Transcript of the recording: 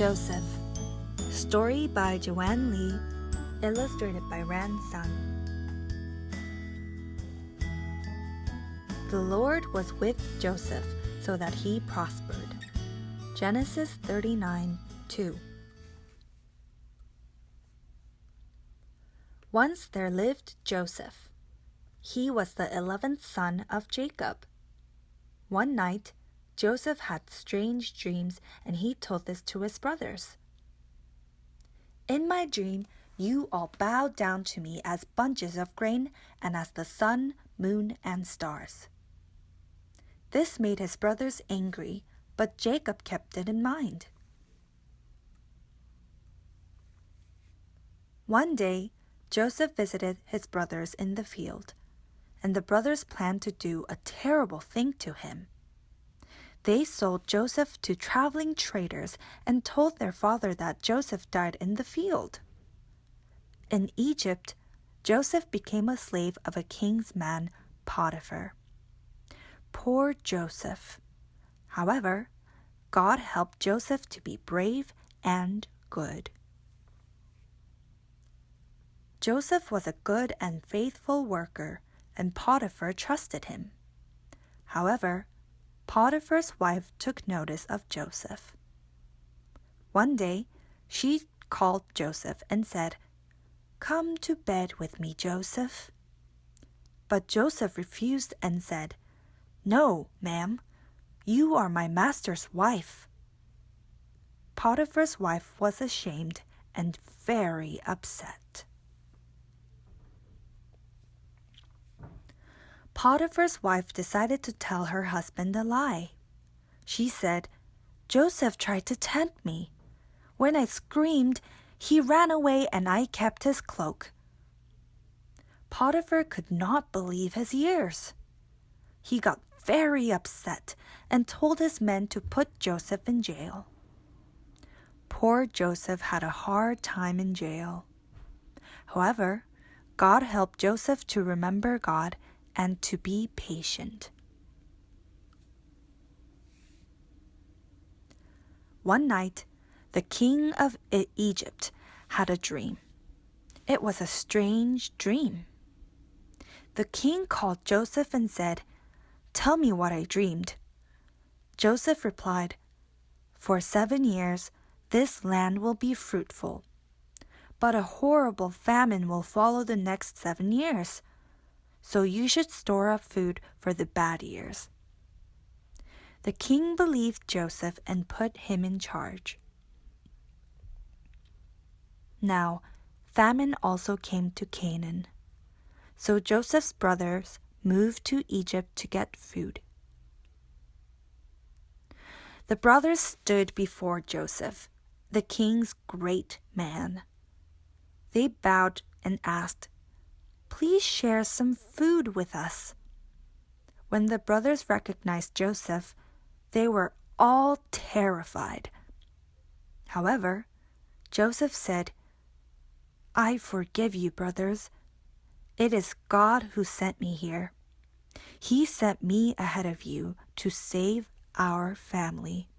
Joseph. Story by Joanne Lee, illustrated by Ran Sun. The Lord was with Joseph so that he prospered. Genesis 39:2. Once there lived Joseph. He was the 11th son of Jacob. One night, Joseph had strange dreams, and he told this to his brothers. In my dream, you all bowed down to me as bunches of grain and as the sun, moon, and stars. This made his brothers angry, but Jacob kept it in mind. One day, Joseph visited his brothers in the field, and the brothers planned to do a terrible thing to him. They sold Joseph to traveling traders and told their father that Joseph died in the field. In Egypt, Joseph became a slave of a king's man, Potiphar. Poor Joseph. However, God helped Joseph to be brave and good. Joseph was a good and faithful worker, and Potiphar trusted him. However, Potiphar's wife took notice of Joseph. One day, she called Joseph and said, "Come to bed with me, Joseph." But Joseph refused and said, "No, ma'am, you are my master's wife." Potiphar's wife was ashamed and very upset. Potiphar's wife decided to tell her husband a lie. She said, "Joseph tried to tempt me. When I screamed, he ran away and I kept his cloak." Potiphar could not believe his ears. He got very upset and told his men to put Joseph in jail. Poor Joseph had a hard time in jail. However, God helped Joseph to remember God and to be patient. One night, the king of Egypt had a dream. It was a strange dream. The king called Joseph and said, "Tell me what I dreamed." Joseph replied, "For 7 years, this land will be fruitful, but a horrible famine will follow the next 7 years. So you should store up food for the bad years." The king believed Joseph and put him in charge. Now, famine also came to Canaan. So Joseph's brothers moved to Egypt to get food. The brothers stood before Joseph, the king's great man. They bowed and asked, "Please share some food with us." When the brothers recognized Joseph, they were all terrified. However, Joseph said, "I forgive you, brothers. It is God who sent me here. He sent me ahead of you to save our family."